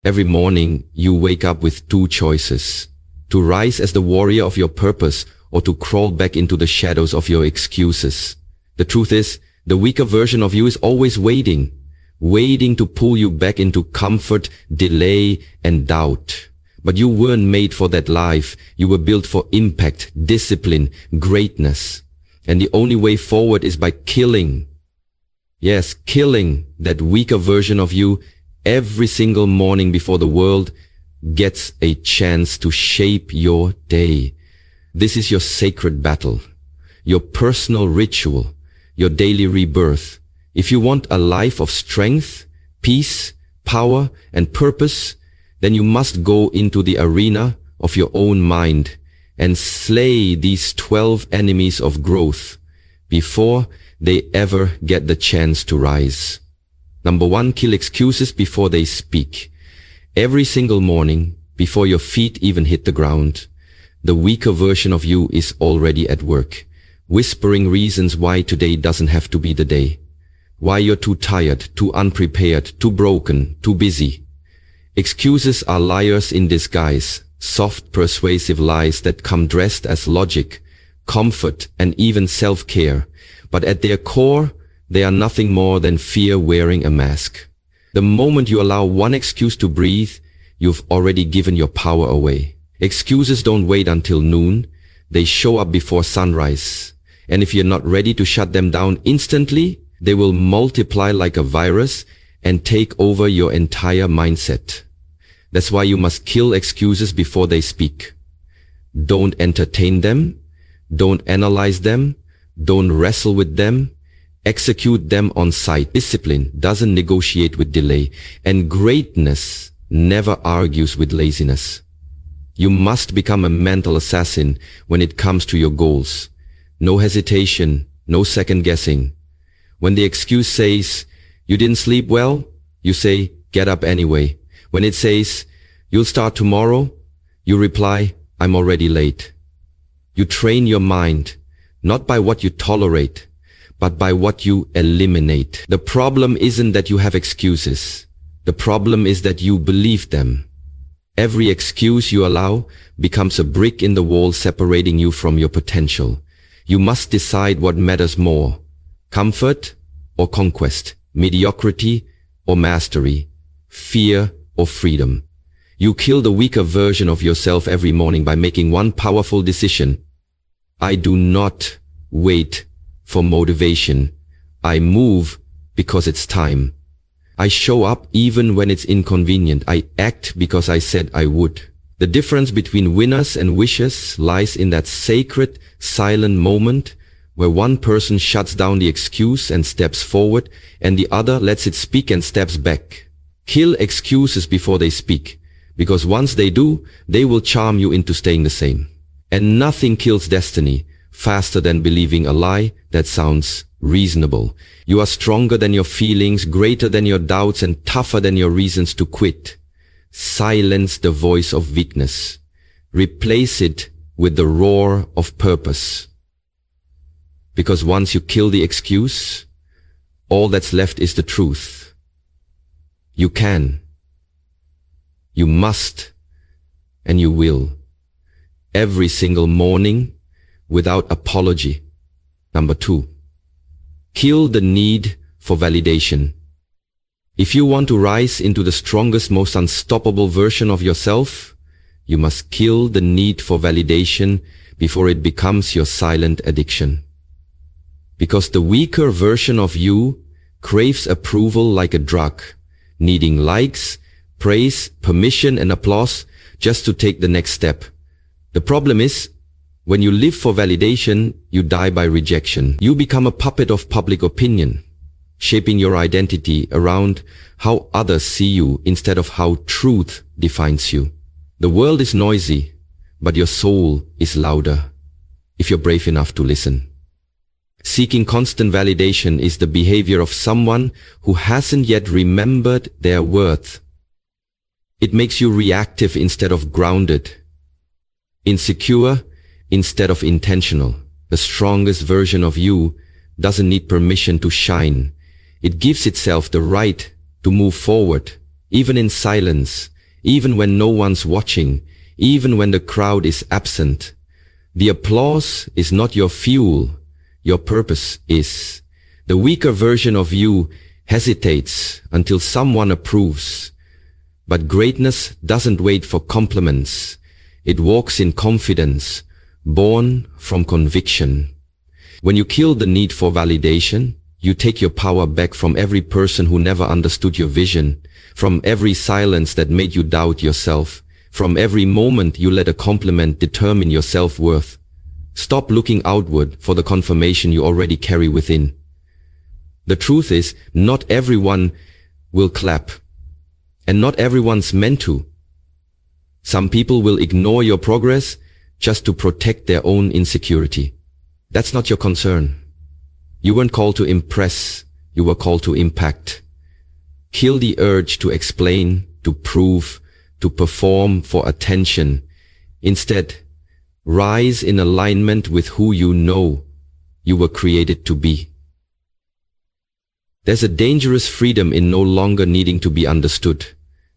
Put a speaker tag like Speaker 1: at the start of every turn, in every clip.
Speaker 1: Every morning, you wake up with two choices: to rise as the warrior of your purpose or to crawl back into the shadows of your excuses. The truth is, the weaker version of you is always waiting to pull you back into comfort, delay, and doubt. But you weren't made for that life. You were built for impact, discipline, greatness. And the only way forward is by killing that weaker version of you every single morning before the world gets a chance to shape your day. This is your sacred battle, your personal ritual, your daily rebirth. If you want a life of strength, peace, power, and purpose, then you must go into the arena of your own mind and slay these 12 enemies of growth before they ever get the chance to rise. Number 1, kill excuses before they speak. Every single morning, before your feet even hit the ground, the weaker version of you is already at work, whispering reasons why today doesn't have to be the day. Why you're too tired, too unprepared, too broken, too busy. Excuses are liars in disguise, soft, persuasive lies that come dressed as logic, comfort, and even self-care. But at their core, they are nothing more than fear wearing a mask. The moment you allow one excuse to breathe, you've already given your power away. Excuses don't wait until noon. They show up before sunrise. And if you're not ready to shut them down instantly, they will multiply like a virus and take over your entire mindset. That's why you must kill excuses before they speak. Don't entertain them. Don't analyze them. Don't wrestle with them. Execute them on sight. Discipline doesn't negotiate with delay, and greatness never argues with laziness. You must become a mental assassin when it comes to your goals. No hesitation, no second guessing. When the excuse says, you didn't sleep well, you say, get up anyway. When it says, you'll start tomorrow, you reply, I'm already late. You train your mind, not by what you tolerate, but by what you eliminate. The problem isn't that you have excuses. The problem is that you believe them. Every excuse you allow becomes a brick in the wall separating you from your potential. You must decide what matters more: comfort or conquest, mediocrity or mastery, fear or freedom. You kill the weaker version of yourself every morning by making one powerful decision. I do not wait for motivation. I move because it's time. I show up even when it's inconvenient. I act because I said I would. The difference between winners and wishers lies in that sacred, silent moment where one person shuts down the excuse and steps forward, and the other lets it speak and steps back. Kill excuses before they speak, because once they do, they will charm you into staying the same. And nothing kills destiny faster than believing a lie that sounds reasonable. You are stronger than your feelings, greater than your doubts, and tougher than your reasons to quit. Silence the voice of weakness. Replace it with the roar of purpose. Because once you kill the excuse, all that's left is the truth. You can, you must, and you will. Every single morning, without apology. Number 2, kill the need for validation. If you want to rise into the strongest, most unstoppable version of yourself, you must kill the need for validation before it becomes your silent addiction. Because the weaker version of you craves approval like a drug, needing likes, praise, permission, and applause just to take the next step. The problem is, when you live for validation, you die by rejection. You become a puppet of public opinion, shaping your identity around how others see you instead of how truth defines you. The world is noisy, but your soul is louder, if you're brave enough to listen. Seeking constant validation is the behavior of someone who hasn't yet remembered their worth. It makes you reactive instead of grounded, insecure instead of intentional. The strongest version of you doesn't need permission to shine. It gives itself the right to move forward, even in silence, even when no one's watching, even when the crowd is absent. The applause is not your fuel, your purpose is. The weaker version of you hesitates until someone approves. But greatness doesn't wait for compliments. It walks in confidence, born from conviction. When you kill the need for validation, you take your power back from every person who never understood your vision, from every silence that made you doubt yourself, from every moment you let a compliment determine your self-worth. Stop looking outward for the confirmation you already carry within. The truth is, not everyone will clap, and not everyone's meant to. Some people will ignore your progress just to protect their own insecurity. That's not your concern. You weren't called to impress, you were called to impact. Kill the urge to explain, to prove, to perform for attention. Instead, rise in alignment with who you know you were created to be. There's a dangerous freedom in no longer needing to be understood.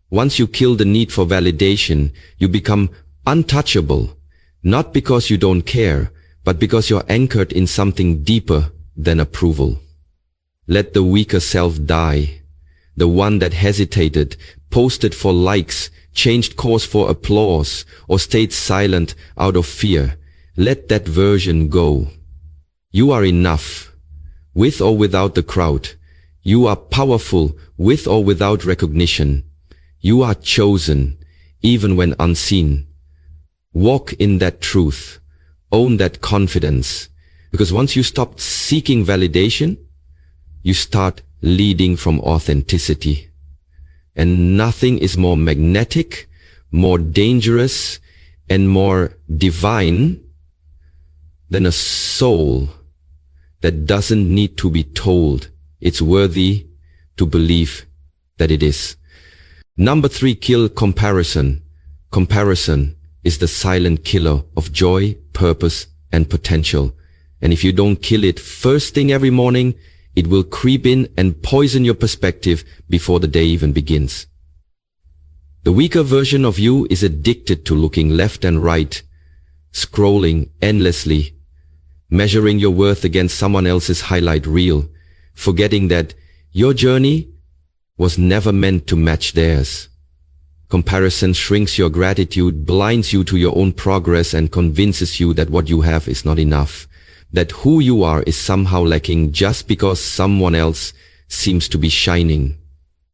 Speaker 1: Once you kill the need for validation, you become untouchable, not because you don't care, but because you're anchored in something deeper than approval. Let the weaker self die. The one that hesitated, posted for likes, changed course for applause, or stayed silent out of fear. Let that version go. You are enough, with or without the crowd. You are powerful, with or without recognition. You are chosen, even when unseen. Walk in that truth. Own that confidence. Because once you stop seeking validation, you start leading from authenticity. And nothing is more magnetic, more dangerous, and more divine than a soul that doesn't need to be told it's worthy to believe that it is. Number 3, kill comparison. Comparison is the silent killer of joy, purpose, and potential. And if you don't kill it first thing every morning, it will creep in and poison your perspective before the day even begins. The weaker version of you is addicted to looking left and right, scrolling endlessly, measuring your worth against someone else's highlight reel, forgetting that your journey was never meant to match theirs. Comparison shrinks your gratitude, blinds you to your own progress, and convinces you that what you have is not enough, that who you are is somehow lacking just because someone else seems to be shining.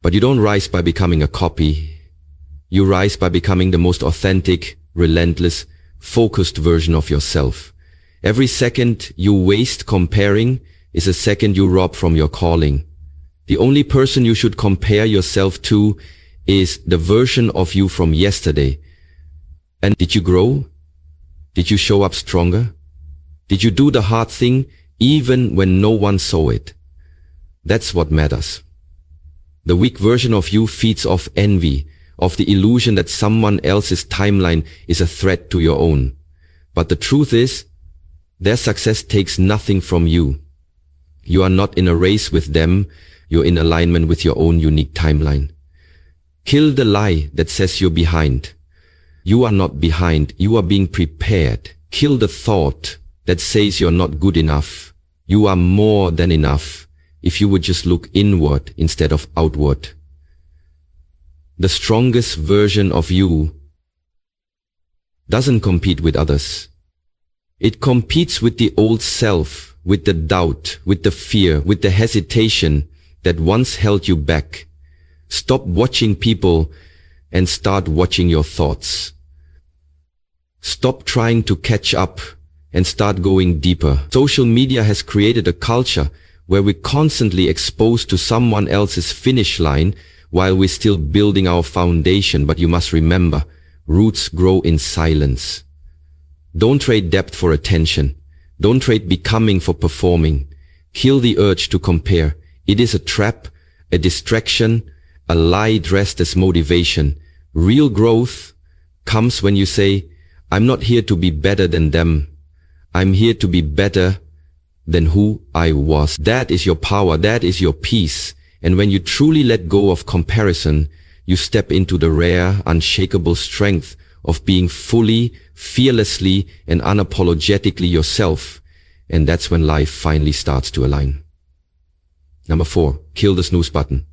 Speaker 1: But you don't rise by becoming a copy. You rise by becoming the most authentic, relentless, focused version of yourself. Every second you waste comparing is a second you rob from your calling. The only person you should compare yourself to is the version of you from yesterday. And did you grow? Did you show up stronger? Did you do the hard thing even when no one saw it? That's what matters. The weak version of you feeds off envy, of the illusion that someone else's timeline is a threat to your own. But the truth is, their success takes nothing from you. You are not in a race with them, you're in alignment with your own unique timeline. Kill the lie that says you're behind. You are not behind, you are being prepared. Kill the thought that says you're not good enough. You are more than enough if you would just look inward instead of outward. The strongest version of you doesn't compete with others. It competes with the old self, with the doubt, with the fear, with the hesitation that once held you back. Stop watching people and start watching your thoughts. Stop trying to catch up and start going deeper. Social media has created a culture where we're constantly exposed to someone else's finish line while we're still building our foundation. But you must remember, roots grow in silence. Don't trade depth for attention. Don't trade becoming for performing. Kill the urge to compare. It is a trap, a distraction, a lie dressed as motivation. Real growth comes when you say, I'm not here to be better than them. I'm here to be better than who I was. That is your power. That is your peace. And when you truly let go of comparison, you step into the rare, unshakable strength of being fully, fearlessly, and unapologetically yourself. And that's when life finally starts to align. Number 4, kill the snooze button.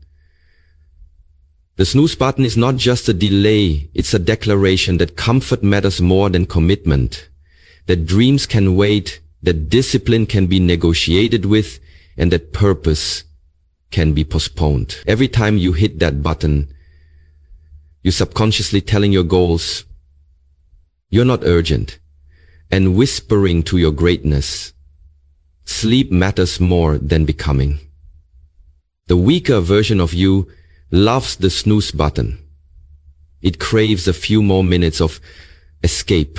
Speaker 1: The snooze button is not just a delay, it's a declaration that comfort matters more than commitment, that dreams can wait, that discipline can be negotiated with, and that purpose can be postponed. Every time you hit that button, you're subconsciously telling your goals, you're not urgent, and whispering to your greatness, sleep matters more than becoming. The weaker version of you loves the snooze button. It craves a few more minutes of escape,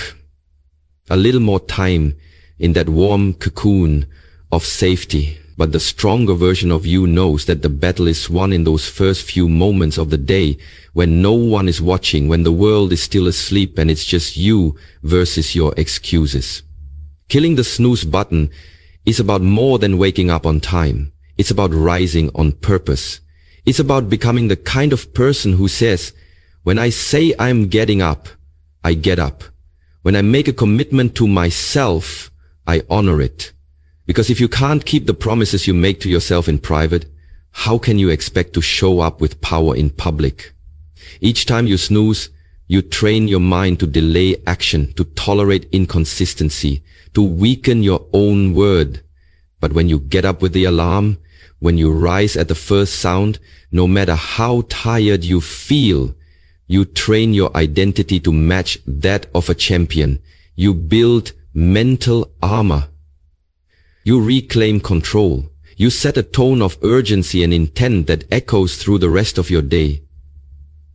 Speaker 1: a little more time in that warm cocoon of safety. But the stronger version of you knows that the battle is won in those first few moments of the day when no one is watching, when the world is still asleep and it's just you versus your excuses. Killing the snooze button is about more than waking up on time. It's about rising on purpose. It's about becoming the kind of person who says, when I say I'm getting up, I get up. When I make a commitment to myself, I honor it. Because if you can't keep the promises you make to yourself in private, how can you expect to show up with power in public? Each time you snooze, you train your mind to delay action, to tolerate inconsistency, to weaken your own word. But when you get up with the alarm, when you rise at the first sound, no matter how tired you feel, you train your identity to match that of a champion. You build mental armor. You reclaim control. You set a tone of urgency and intent that echoes through the rest of your day.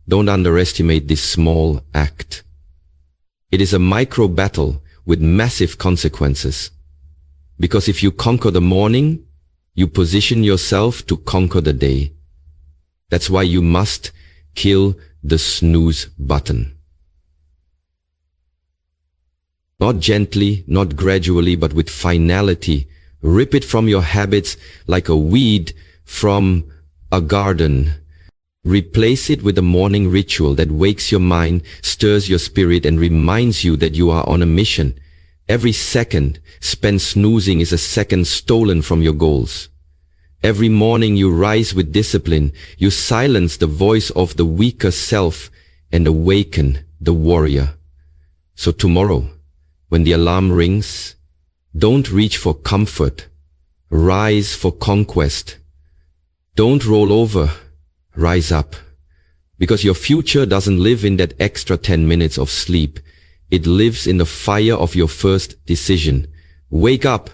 Speaker 1: Don't underestimate this small act. It is a micro battle with massive consequences. Because if you conquer the morning, you position yourself to conquer the day. That's why you must kill the snooze button. Not gently, not gradually, but with finality. Rip it from your habits like a weed from a garden. Replace it with a morning ritual that wakes your mind, stirs your spirit, and reminds you that you are on a mission. Every second spent snoozing is a second stolen from your goals. Every morning you rise with discipline, you silence the voice of the weaker self and awaken the warrior. So tomorrow, when the alarm rings, don't reach for comfort. Rise for conquest. Don't roll over. Rise up. Because your future doesn't live in that extra 10 minutes of sleep. It lives in the fire of your first decision. Wake up,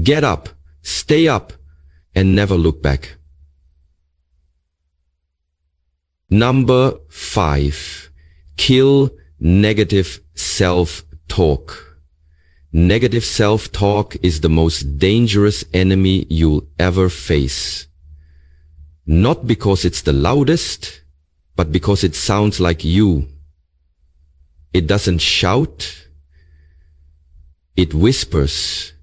Speaker 1: get up, stay up, and never look back. Number 5. Kill negative self-talk. Negative self-talk is the most dangerous enemy you'll ever face. Not because it's the loudest, but because it sounds like you. It doesn't shout. It whispers.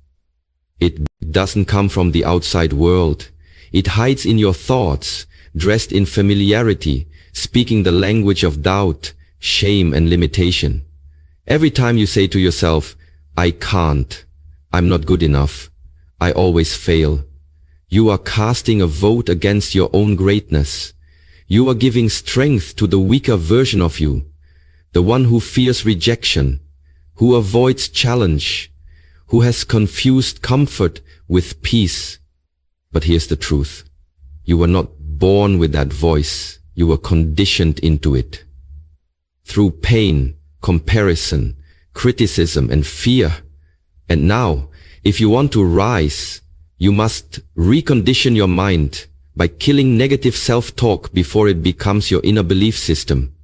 Speaker 1: It doesn't come from the outside world. It hides in your thoughts, dressed in familiarity, speaking the language of doubt, shame, and limitation. Every time you say to yourself, I can't, I'm not good enough, I always fail, you are casting a vote against your own greatness. You are giving strength to the weaker version of you, the one who fears rejection, who avoids challenge, who has confused comfort with peace. But here's the truth. You were not born with that voice. You were conditioned into it. Through pain, comparison, criticism, and fear. And now, if you want to rise, you must recondition your mind by killing negative self-talk before it becomes your inner belief system.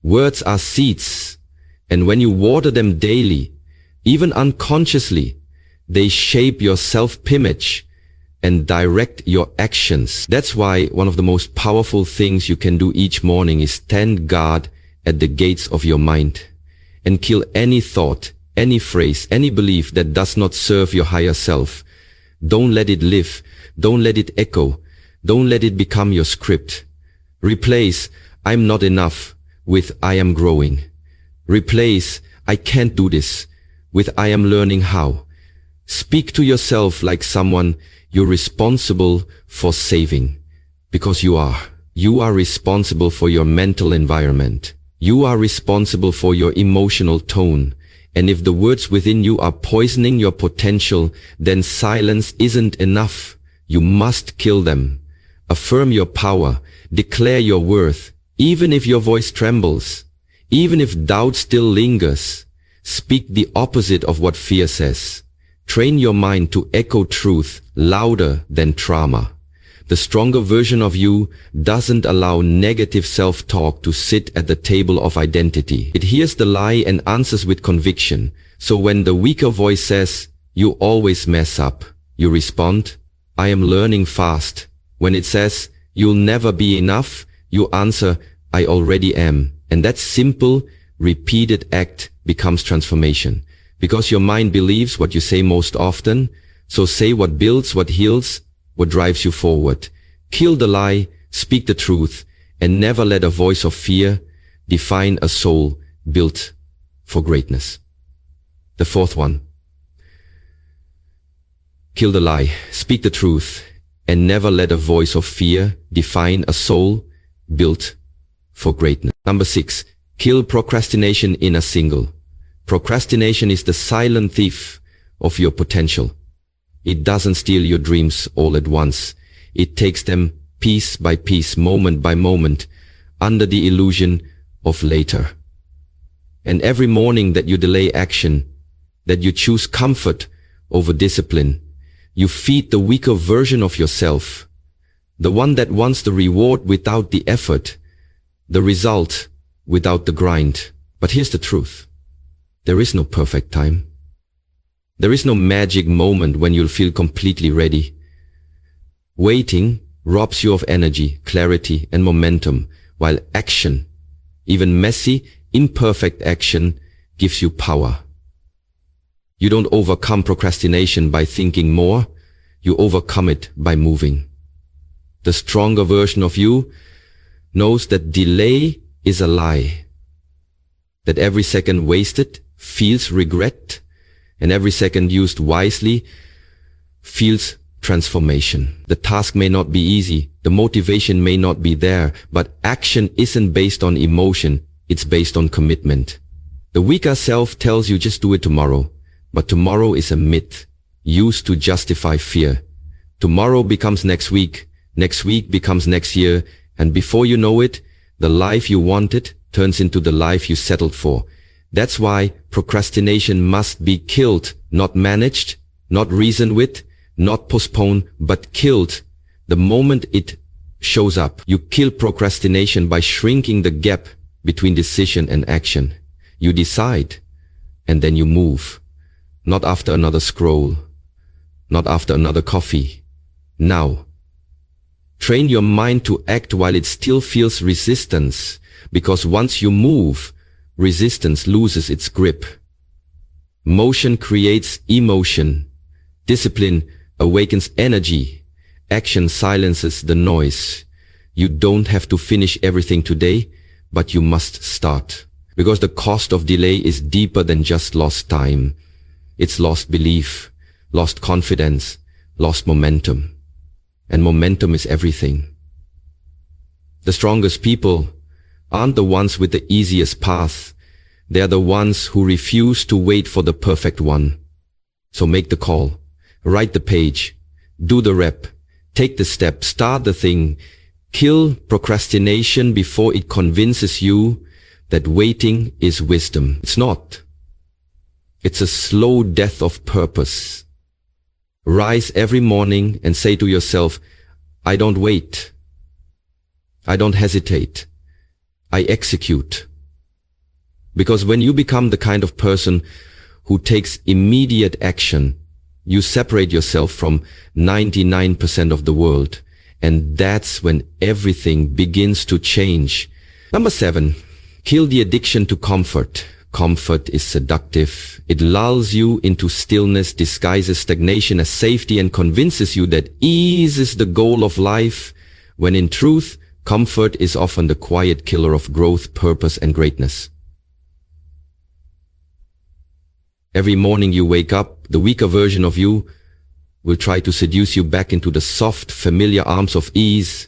Speaker 1: Words are seeds, and when you water them daily, even unconsciously, they shape your self-image and direct your actions. That's why one of the most powerful things you can do each morning is stand guard at the gates of your mind and kill any thought, any phrase, any belief that does not serve your higher self. Don't let it live. Don't let it echo. Don't let it become your script. Replace I'm not enough with I am growing. Replace I can't do this with I am learning how. Speak to yourself like someone you're responsible for saving, because you are. You are responsible for your mental environment. You are responsible for your emotional tone. And if the words within you are poisoning your potential, then silence isn't enough. You must kill them. Affirm your power. Declare your worth. Even if your voice trembles, even if doubt still lingers, speak the opposite of what fear says. Train your mind to echo truth louder than trauma. The stronger version of you doesn't allow negative self-talk to sit at the table of identity. It hears the lie and answers with conviction. So when the weaker voice says, you always mess up, you respond, I am learning fast. When it says, you'll never be enough, you answer, I already am. And that simple, repeated act becomes transformation. Because your mind believes what you say most often, so say what builds, what heals, what drives you forward. Kill the lie, speak the truth, and never let a voice of fear define a soul built for greatness. The fourth one. Kill the lie, speak the truth, and never let a voice of fear define a soul built for greatness. Number 6. Kill procrastination in a single. Procrastination is the silent thief of your potential. It doesn't steal your dreams all at once. It takes them piece by piece, moment by moment, under the illusion of later. And every morning that you delay action, that you choose comfort over discipline, you feed the weaker version of yourself, the one that wants the reward without the effort, the result without the grind. But here's the truth. There is no perfect time. There is no magic moment when you'll feel completely ready. Waiting robs you of energy, clarity, and momentum, while action, even messy, imperfect action, gives you power. You don't overcome procrastination by thinking more. You overcome it by moving. The stronger version of you knows that delay is a lie, that every second wasted feels regret, and every second used wisely feels transformation. The task may not be easy, the motivation may not be there, but action isn't based on emotion, it's based on commitment. The weaker self tells you just do it tomorrow, but tomorrow is a myth used to justify fear. Tomorrow becomes next week becomes next year, and before you know it, the life you wanted turns into the life you settled for. That's why procrastination must be killed, not managed, not reasoned with, not postponed, but killed the moment it shows up. You kill procrastination by shrinking the gap between decision and action. You decide, and then you move. Not after another scroll, not after another coffee. Now. Train your mind to act while it still feels resistance, because once you move, resistance loses its grip. Motion creates emotion. Discipline awakens energy. Action silences the noise. You don't have to finish everything today, but you must start. Because the cost of delay is deeper than just lost time. It's lost belief, lost confidence, lost momentum. And momentum is everything. The strongest people aren't the ones with the easiest path. They're the ones who refuse to wait for the perfect one. So make the call, write the page, do the rep, take the step, start the thing. Kill procrastination before it convinces you that waiting is wisdom. It's not. It's a slow death of purpose. Rise every morning and say to yourself, I don't wait. I don't hesitate. I execute. Because when you become the kind of person who takes immediate action, you separate yourself from 99% of the world. And that's when everything begins to change. Number 7, kill the addiction to comfort. Comfort is seductive. It lulls you into stillness, disguises stagnation as safety, and convinces you that ease is the goal of life, when in truth, Comfort is often the quiet killer of growth, purpose, and greatness. Every morning you wake up, the weaker version of you will try to seduce you back into the soft, familiar arms of ease.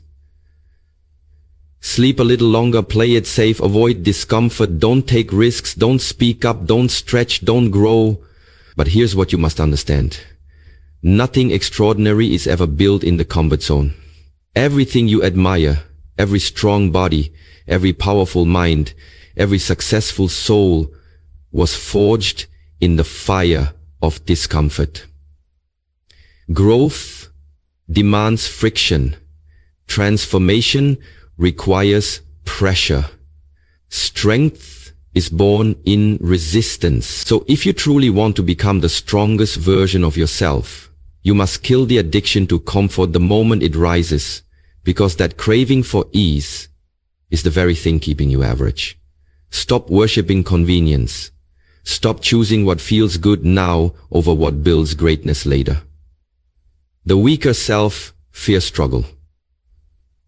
Speaker 1: Sleep a little longer, play it safe, avoid discomfort, don't take risks, don't speak up, don't stretch, don't grow. But here's what you must understand. Nothing extraordinary is ever built in the comfort zone. Everything you admire, every strong body, every powerful mind, every successful soul was forged in the fire of discomfort. Growth demands friction. Transformation requires pressure. Strength is born in resistance. So if you truly want to become the strongest version of yourself, you must kill the addiction to comfort the moment it rises, because that craving for ease is the very thing keeping you average. Stop worshipping convenience. Stop choosing what feels good now over what builds greatness later. The weaker self fears struggle.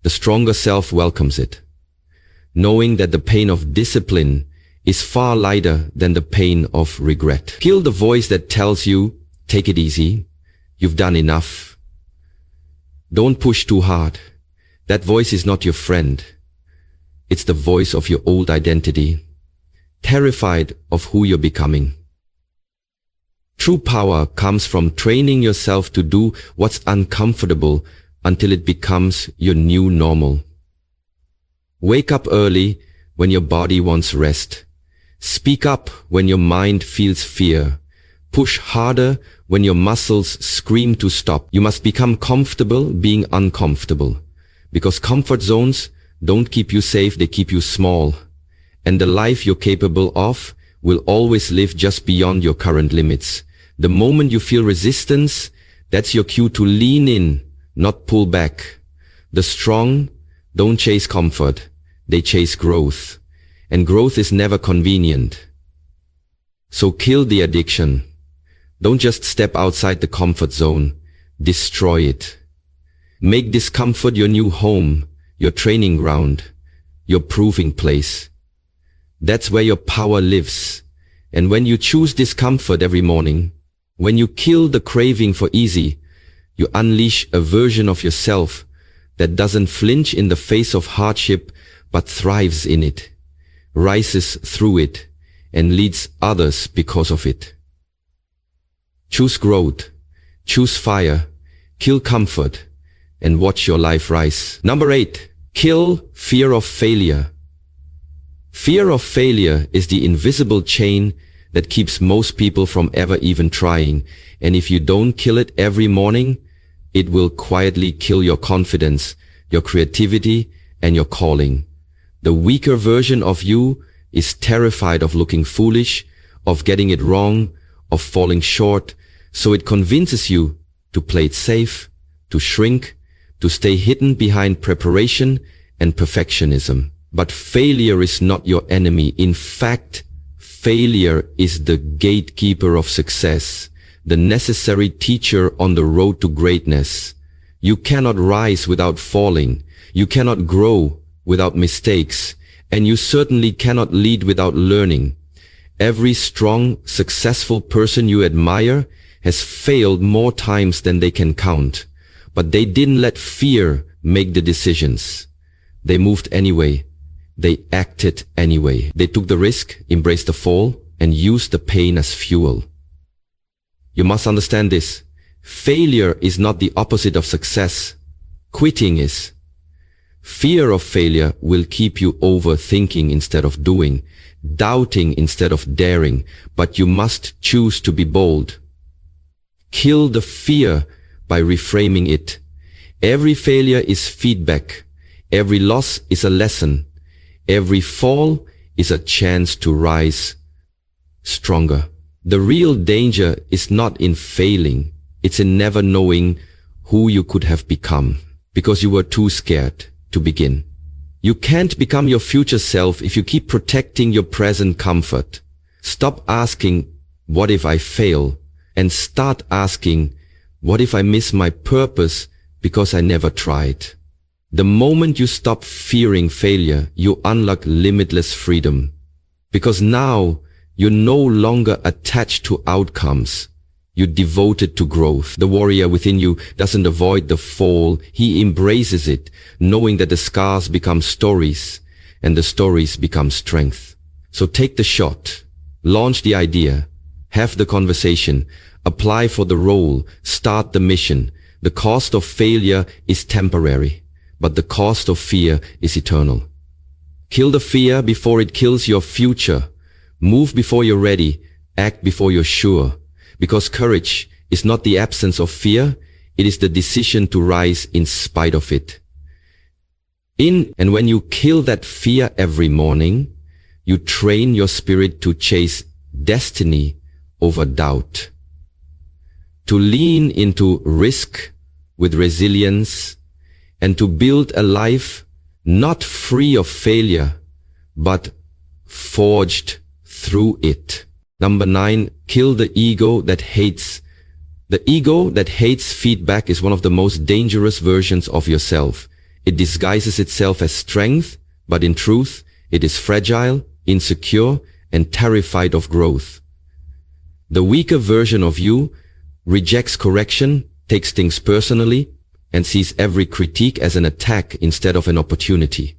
Speaker 1: The stronger self welcomes it, knowing that the pain of discipline is far lighter than the pain of regret. Kill the voice that tells you, take it easy, you've done enough. Don't push too hard. That voice is not your friend. It's the voice of your old identity, terrified of who you're becoming. True power comes from training yourself to do what's uncomfortable until it becomes your new normal. Wake up early when your body wants rest. Speak up when your mind feels fear. Push harder when your muscles scream to stop. You must become comfortable being uncomfortable, because comfort zones don't keep you safe, they keep you small. And the life you're capable of will always live just beyond your current limits. The moment you feel resistance, that's your cue to lean in, not pull back. The strong don't chase comfort, they chase growth. And growth is never convenient. So kill the addiction. Don't just step outside the comfort zone, destroy it. Make discomfort your new home, your training ground, your proving place. That's where your power lives. And when you choose discomfort every morning, when you kill the craving for easy, you unleash a version of yourself that doesn't flinch in the face of hardship, but thrives in it, rises through it, and leads others because of it. Choose growth, choose fire, kill comfort, and watch your life rise. Number 8, kill fear of failure. Fear of failure is the invisible chain that keeps most people from ever even trying. And if you don't kill it every morning, it will quietly kill your confidence, your creativity, and your calling. The weaker version of you is terrified of looking foolish, of getting it wrong, of falling short, so it convinces you to play it safe, to shrink, to stay hidden behind preparation and perfectionism. But failure is not your enemy. In fact, failure is the gatekeeper of success, the necessary teacher on the road to greatness. You cannot rise without falling. You cannot grow without mistakes. And you certainly cannot lead without learning. Every strong, successful person you admire has failed more times than they can count. But they didn't let fear make the decisions. They moved anyway. They acted anyway. They took the risk, embraced the fall, and used the pain as fuel. You must understand this. Failure is not the opposite of success. Quitting is. Fear of failure will keep you overthinking instead of doing, doubting instead of daring, but you must choose to be bold. Kill the fear by reframing it. Every failure is feedback. Every loss is a lesson. Every fall is a chance to rise stronger. The real danger is not in failing. It's in never knowing who you could have become because you were too scared to begin. You can't become your future self if you keep protecting your present comfort. Stop asking, what if I fail? And start asking, what if I miss my purpose because I never tried? The moment you stop fearing failure, you unlock limitless freedom. Because now, you're no longer attached to outcomes. You're devoted to growth. The warrior within you doesn't avoid the fall. He embraces it, knowing that the scars become stories, and the stories become strength. So take the shot. Launch the idea. Have the conversation. Apply for the role. Start the mission. The cost of failure is temporary, but the cost of fear is eternal. Kill the fear before it kills your future. Move before you're ready. Act before you're sure. Because courage is not the absence of fear, it is the decision to rise in spite of it. And when you kill that fear every morning, you train your spirit to chase destiny over doubt. To lean into risk with resilience, and to build a life not free of failure, but forged through it. Number 9, kill the ego that hates. The ego that hates feedback is one of the most dangerous versions of yourself. It disguises itself as strength, but in truth, it is fragile, insecure, and terrified of growth. The weaker version of you rejects correction, takes things personally, and sees every critique as an attack instead of an opportunity.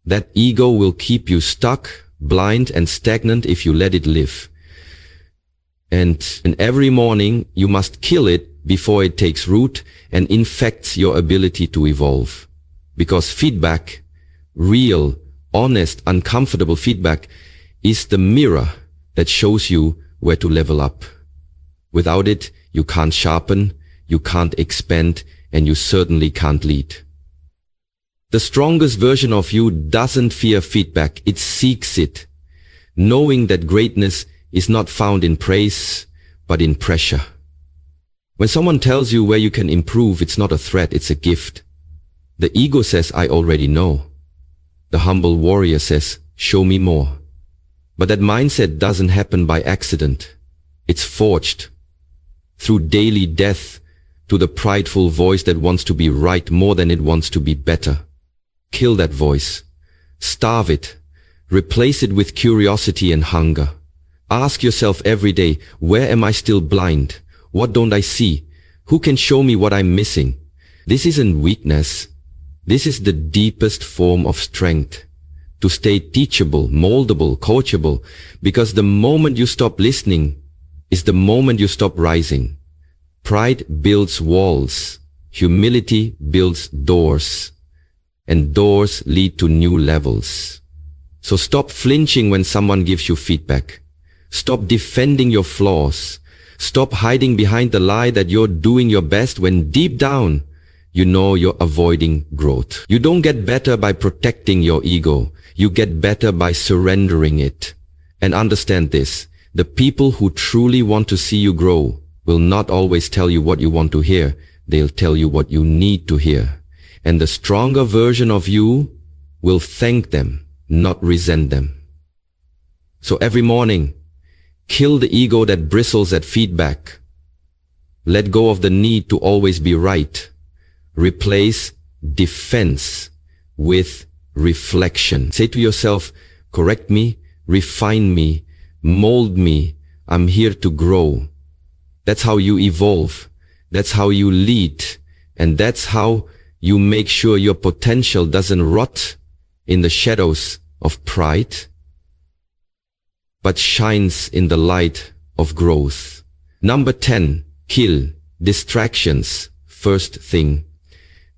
Speaker 1: That ego will keep you stuck, blind, and stagnant if you let it live. And every morning you must kill it before it takes root and infects your ability to evolve. Because feedback, real, honest, uncomfortable feedback, is the mirror that shows you where to level up. Without it, you can't sharpen, you can't expand, and you certainly can't lead. The strongest version of you doesn't fear feedback, it seeks it, knowing that greatness is not found in praise, but in pressure. When someone tells you where you can improve, it's not a threat, it's a gift. The ego says, I already know. The humble warrior says, show me more. But that mindset doesn't happen by accident. It's forged through daily death to the prideful voice that wants to be right more than it wants to be better. Kill that voice. Starve it. Replace it with curiosity and hunger. Ask yourself every day, where am I still blind? What don't I see? Who can show me what I'm missing? This isn't weakness. This is the deepest form of strength. To stay teachable, moldable, coachable, because the moment you stop listening is the moment you stop rising. Pride builds walls. Humility builds doors. And doors lead to new levels. So stop flinching when someone gives you feedback. Stop defending your flaws. Stop hiding behind the lie that you're doing your best when deep down, you know you're avoiding growth. You don't get better by protecting your ego. You get better by surrendering it. And understand this, the people who truly want to see you grow will not always tell you what you want to hear. They'll tell you what you need to hear. And the stronger version of you will thank them, not resent them. So every morning, kill the ego that bristles at feedback. Let go of the need to always be right. Replace defense with reflection. Say to yourself, correct me, refine me, mold me. I'm here to grow. That's how you evolve. That's how you lead. And that's how you make sure your potential doesn't rot in the shadows of pride, but shines in the light of growth. Number 10, kill distractions. First thing,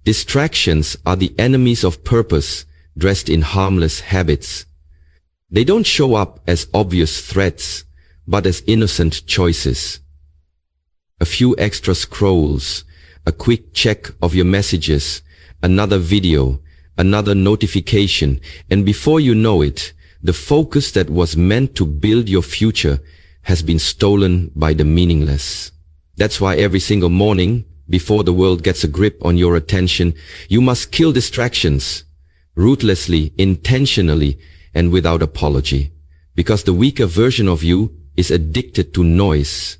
Speaker 1: distractions are the enemies of purpose dressed in harmless habits. They don't show up as obvious threats, but as innocent choices. A few extra scrolls, a quick check of your messages, another video, another notification, and before you know it, the focus that was meant to build your future has been stolen by the meaningless. That's why every single morning, before the world gets a grip on your attention, you must kill distractions, ruthlessly, intentionally, and without apology. Because the weaker version of you is addicted to noise.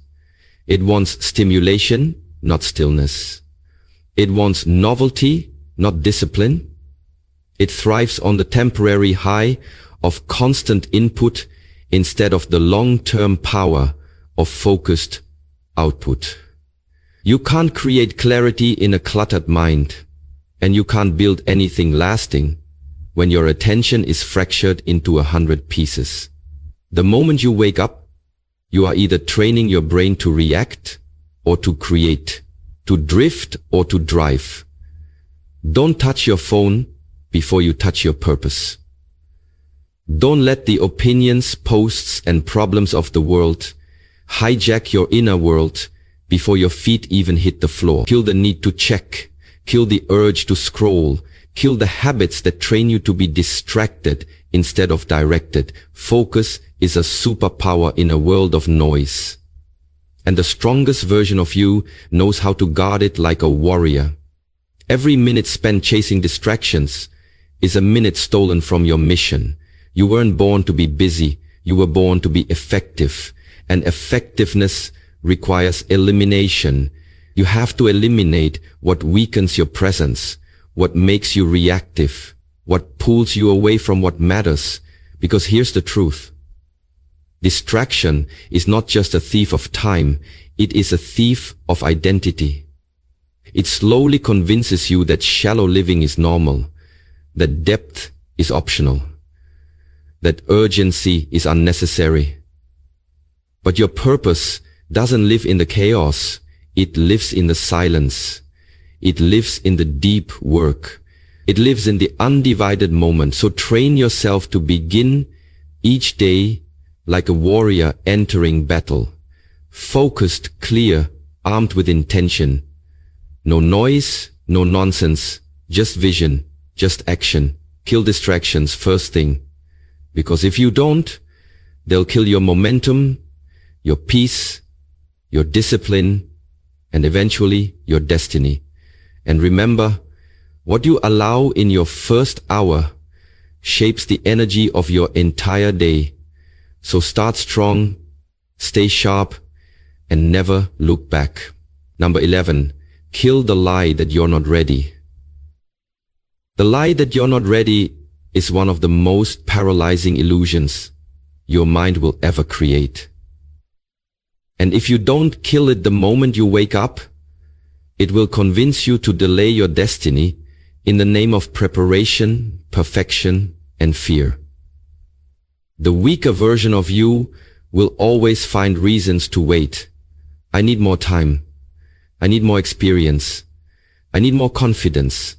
Speaker 1: It wants stimulation, not stillness. It wants novelty, not discipline. It thrives on the temporary high of constant input instead of the long-term power of focused output. You can't create clarity in a cluttered mind, and you can't build anything lasting when your attention is fractured into 100 pieces. The moment you wake up, you are either training your brain to react or to create, to drift or to drive. Don't touch your phone before you touch your purpose. Don't let the opinions, posts, and problems of the world hijack your inner world before your feet even hit the floor. Kill the need to check. Kill the urge to scroll. Kill the habits that train you to be distracted instead of directed. Focus is a superpower in a world of noise. And the strongest version of you knows how to guard it like a warrior. Every minute spent chasing distractions is a minute stolen from your mission. You weren't born to be busy. You were born to be effective. And effectiveness requires elimination. You have to eliminate what weakens your presence, what makes you reactive, what pulls you away from what matters. Because here's the truth. Distraction is not just a thief of time, it is a thief of identity. It slowly convinces you that shallow living is normal, that depth is optional, that urgency is unnecessary. But your purpose doesn't live in the chaos, it lives in the silence. It lives in the deep work. It lives in the undivided moment. So train yourself to begin each day like a warrior entering battle. Focused, clear, armed with intention. No noise, no nonsense, just vision, just action. Kill distractions first thing. Because if you don't, they'll kill your momentum, your peace, your discipline, and eventually your destiny. And remember, what you allow in your first hour shapes the energy of your entire day. So start strong, stay sharp, and never look back. Number 11, kill the lie that you're not ready. The lie that you're not ready is one of the most paralyzing illusions your mind will ever create. And if you don't kill it the moment you wake up, it will convince you to delay your destiny in the name of preparation, perfection, and fear. The weaker version of you will always find reasons to wait. I need more time. I need more experience. I need more confidence.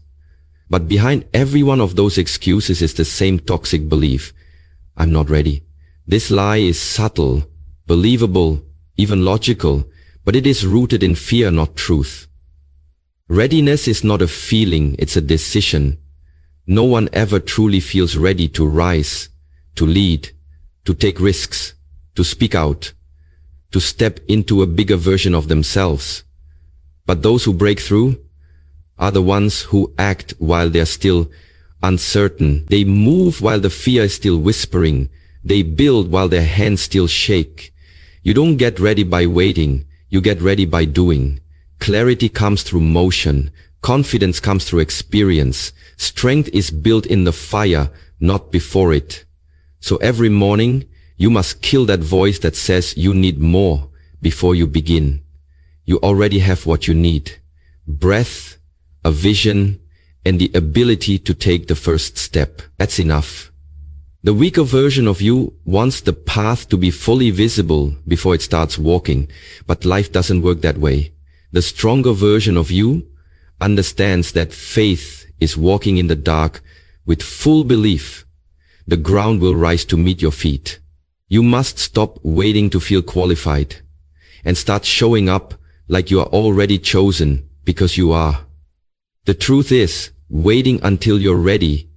Speaker 1: But behind every one of those excuses is the same toxic belief. I'm not ready. This lie is subtle, believable, even logical, but it is rooted in fear, not truth. Readiness is not a feeling, it's a decision. No one ever truly feels ready to rise, to lead, to take risks, to speak out, to step into a bigger version of themselves. But those who break through are the ones who act while they're still uncertain. They move while the fear is still whispering. They build while their hands still shake. You don't get ready by waiting, you get ready by doing. Clarity comes through motion. Confidence comes through experience. Strength is built in the fire, not before it. So every morning, you must kill that voice that says you need more before you begin. You already have what you need. Breath, a vision, and the ability to take the first step. That's enough. The weaker version of you wants the path to be fully visible before it starts walking, but life doesn't work that way. The stronger version of you understands that faith is walking in the dark with full belief. The ground will rise to meet your feet. You must stop waiting to feel qualified and start showing up like you are already chosen, because you are. The truth is, waiting until you're ready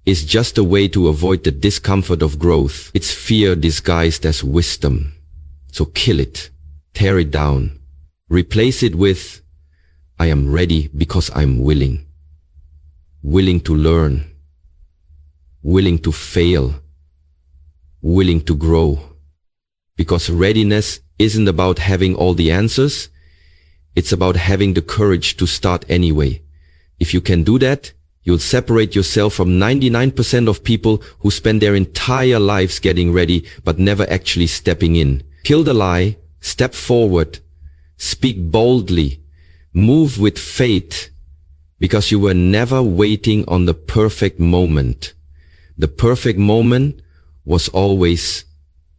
Speaker 1: is just a way to avoid the discomfort of growth. It's fear disguised as wisdom. So kill it, tear it down, replace it with, I am ready because I'm willing. Willing to learn, willing to fail, willing to grow. Because readiness isn't about having all the answers, it's about having the courage to start anyway. If you can do that, you'll separate yourself from 99% of people who spend their entire lives getting ready but never actually stepping in. Kill the lie, step forward, speak boldly, move with faith, because you were never waiting on the perfect moment. The perfect moment was always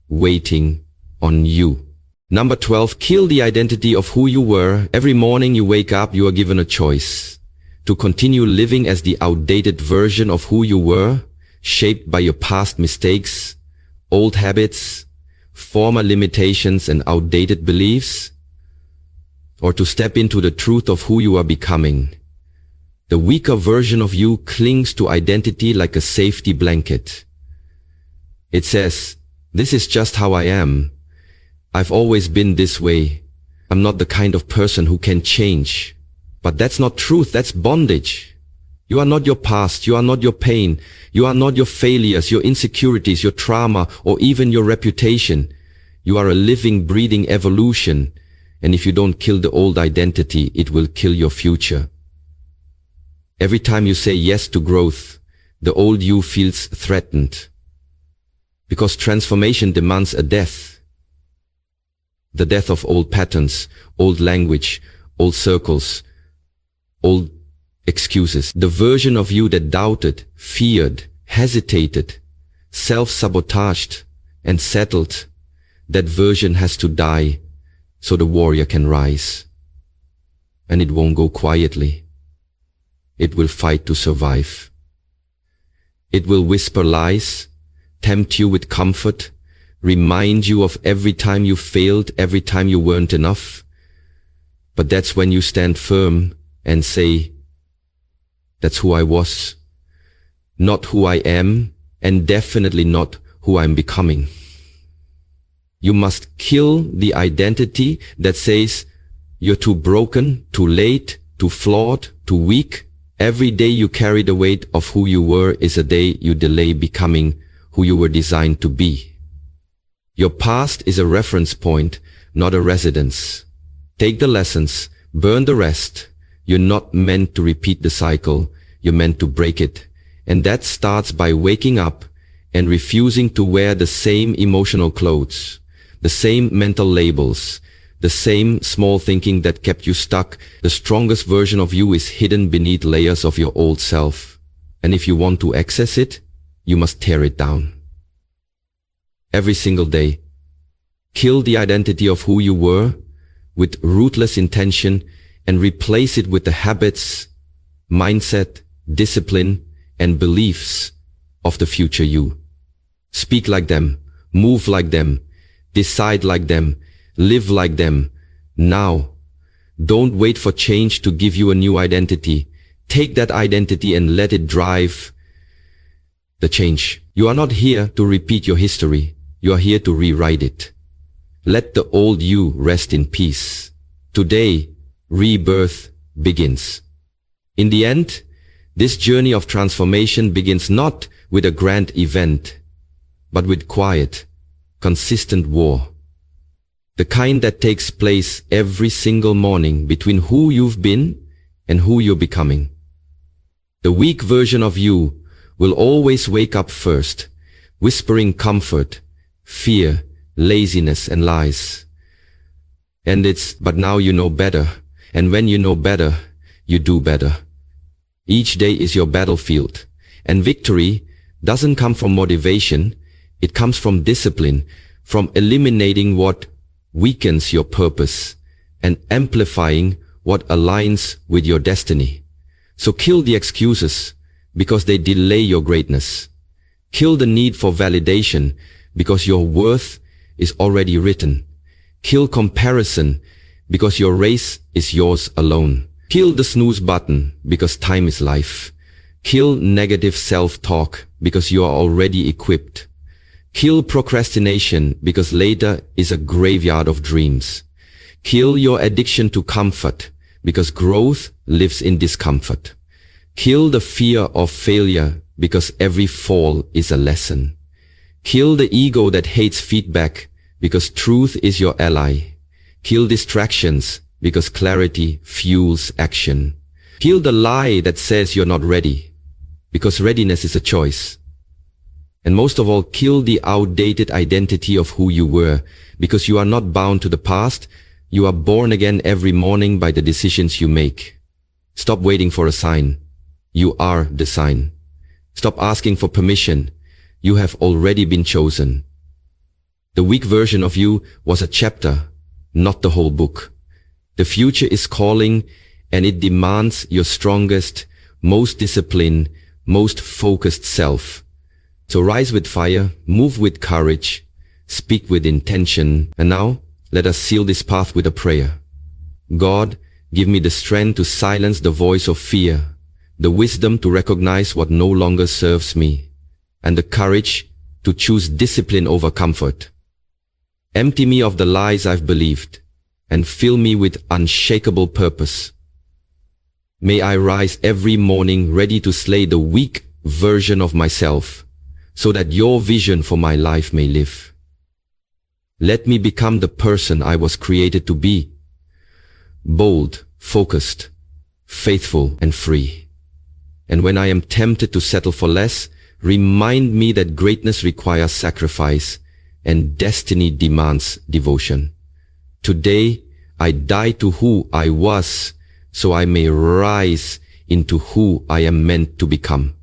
Speaker 1: waiting on you. Number 12, kill the identity of who you were. Every morning you wake up, you are given a choice to continue living as the outdated version of who you were, shaped by your past mistakes, old habits, former limitations and outdated beliefs, or to step into the truth of who you are becoming. The weaker version of you clings to identity like a safety blanket. It says, "This is just how I am. I've always been this way. I'm not the kind of person who can change." But that's not truth, that's bondage. You are not your past, you are not your pain, you are not your failures, your insecurities, your trauma, or even your reputation. You are a living, breathing evolution, and if you don't kill the old identity, it will kill your future. Every time you say yes to growth, the old you feels threatened. Because transformation demands a death. The death of old patterns, old language, old circles, old excuses. The version of you that doubted, feared, hesitated, self-sabotaged, and settled, that version has to die so the warrior can rise. And it won't go quietly. It will fight to survive. It will whisper lies, tempt you with comfort, remind you of every time you failed, every time you weren't enough. But that's when you stand firm and say, "That's who I was, not who I am, and definitely not who I'm becoming." You must kill the identity that says you're too broken, too late, too flawed, too weak. Every day you carry the weight of who you were is a day you delay becoming who you were designed to be. Your past is a reference point, not a residence. Take the lessons, burn the rest. You're not meant to repeat the cycle, you're meant to break it. And that starts by waking up and refusing to wear the same emotional clothes, the same mental labels, the same small thinking that kept you stuck. The strongest version of you is hidden beneath layers of your old self. And if you want to access it, you must tear it down. Every single day, kill the identity of who you were with ruthless intention and replace it with the habits, mindset, discipline, and beliefs of the future you. Speak like them, move like them, decide like them, live like them. Now, don't wait for change to give you a new identity. Take that identity and let it drive the change. You are not here to repeat your history. You are here to rewrite it. Let the old you rest in peace. Today, rebirth begins. In the end, this journey of transformation begins not with a grand event, but with quiet, consistent war. The kind that takes place every single morning between who you've been and who you're becoming. The weak version of you will always wake up first, whispering comfort, fear, laziness, and lies. But now you know better. And when you know better, you do better. Each day is your battlefield. And victory doesn't come from motivation. It comes from discipline, from eliminating what weakens your purpose and amplifying what aligns with your destiny. So kill the excuses because they delay your greatness. Kill the need for validation because your worth is already written. Kill comparison because your race is yours alone. Kill the snooze button because time is life. Kill negative self-talk because you are already equipped. Kill procrastination because later is a graveyard of dreams. Kill your addiction to comfort because growth lives in discomfort. Kill the fear of failure because every fall is a lesson. Kill the ego that hates feedback because truth is your ally. Kill distractions because clarity fuels action. Kill the lie that says you're not ready, because readiness is a choice. And most of all, kill the outdated identity of who you were, because you are not bound to the past. You are born again every morning by the decisions you make. Stop waiting for a sign. You are the sign. Stop asking for permission. You have already been chosen. The weak version of you was a chapter, not the whole book. The future is calling, and it demands your strongest, most disciplined, most focused self. So rise with fire, move with courage, speak with intention, and now let us seal this path with a prayer. God, give me the strength to silence the voice of fear, the wisdom to recognize what no longer serves me, and the courage to choose discipline over comfort. Empty me of the lies I've believed, and fill me with unshakable purpose. May I rise every morning ready to slay the weak version of myself, so that your vision for my life may live. Let me become the person I was created to be, bold, focused, faithful, and free. And when I am tempted to settle for less, remind me that greatness requires sacrifice and destiny demands devotion. Today, I die to who I was, so I may rise into who I am meant to become.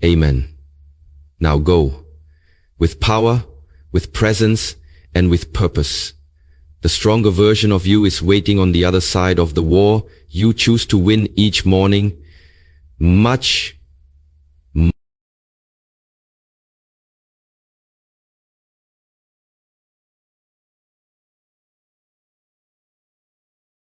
Speaker 1: Amen. Now go, with power, with presence, and with purpose. The stronger version of you is waiting on the other side of the war you choose to win each morning. Much